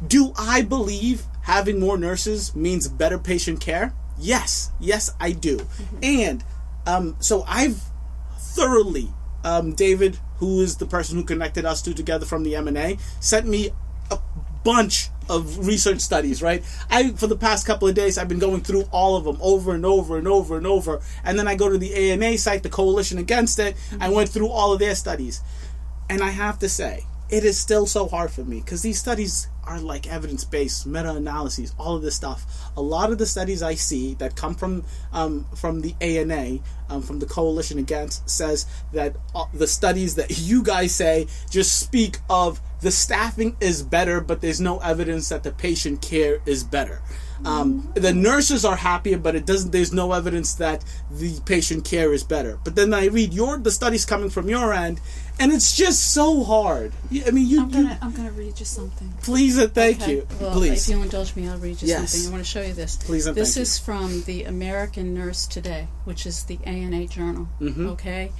Do I believe having more nurses means better patient care? Yes, I do. And so I've thoroughly, David, who is the person who connected us two together from the MNA, sent me a bunch of research studies, right? For the past couple of days, I've been going through all of them over and over and over and over. And then I go to the ANA site, the Coalition Against It. I went through all of their studies. And I have to say, it is still so hard for me because these studies are like evidence-based, meta-analyses, all of this stuff. A lot of the studies I see that come from the ANA, from the Coalition Against, says that the studies that you guys say just speak of the staffing is better, but there's no evidence that the patient care is better. The nurses are happier, but there's no evidence that the patient care is better. But then I read the studies coming from your end, and it's just so hard. I mean, I'm gonna read you something. Please and thank you. Well, please. If you'll indulge me, I'll read you something. I want to show you this. Please and this thank is from the American Nurse Today, which is the ANA journal. Okay,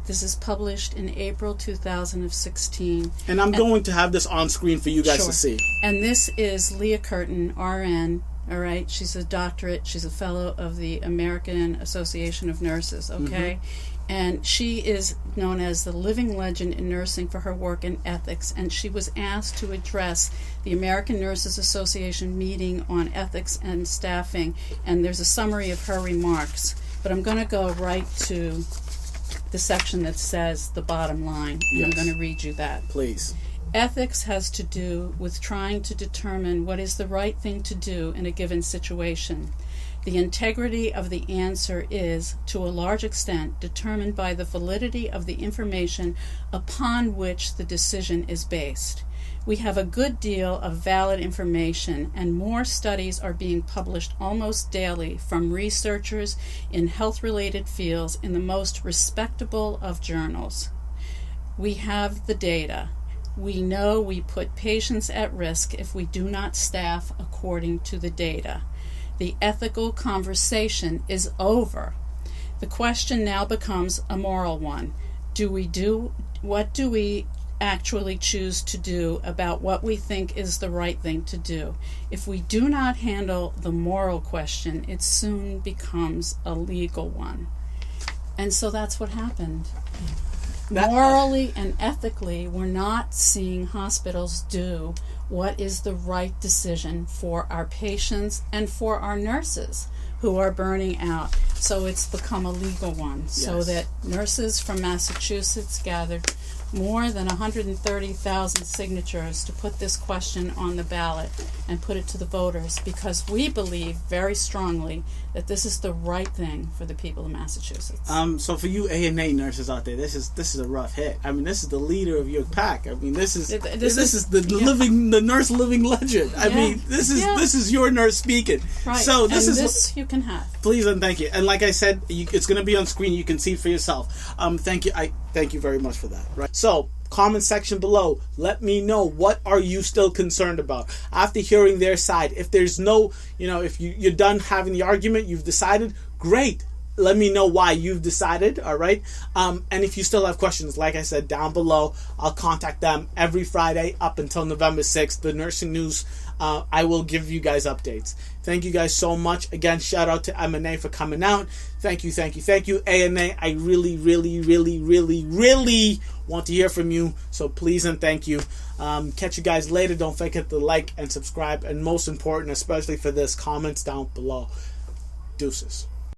this is published in April 2016. And I'm going to have this on screen for you guys to see. And this is Leah Curtin, RN. All right, she's a doctorate. She's a fellow of the American Association of Nurses. Okay. And she is known as the living legend in nursing for her work in ethics. And she was asked to address the American Nurses Association meeting on ethics and staffing. And there's a summary of her remarks. But I'm going to go right to the section that says the bottom line. And I'm going to read you that. Please. Ethics has to do with trying to determine what is the right thing to do in a given situation. The integrity of the answer is, to a large extent, determined by the validity of the information upon which the decision is based. We have a good deal of valid information, and more studies are being published almost daily from researchers in health-related fields in the most respectable of journals. We have the data. We know we put patients at risk if we do not staff according to the data. The ethical conversation is over. The question now becomes a moral one. What do we actually choose to do about what we think is the right thing to do? If we do not handle the moral question, it soon becomes a legal one. And so that's what happened. Morally and ethically, we're not seeing hospitals do what is the right decision for our patients and for our nurses who are burning out. So it's become a legal one. So that nurses from Massachusetts gathered more than 130,000 signatures to put this question on the ballot and put it to the voters, because we believe very strongly that this is the right thing for the people of Massachusetts. So for you ANA nurses out there, this is a rough hit. I mean, this is the leader of your pack. I mean, this is the nurse living legend. I mean, this is your nurse speaking. Right. So this you can have. Please and thank you. And like I said, it's going to be on screen. You can see it for yourself. Thank you. Thank you very much for that. Right. So, comment section below. Let me know, what are you still concerned about after hearing their side? If there's no, if you're done having the argument, you've decided, great. Let me know why you've decided, all right? And if you still have questions, like I said, down below, I'll contact them every Friday up until November 6th. The Nursing News, I will give you guys updates. Thank you guys so much. Again, shout out to MNA for coming out. Thank you. ANA, I really, really, really, really, really want to hear from you. So please and thank you. Catch you guys later. Don't forget to like and subscribe. And most important, especially for this, comments down below. Deuces.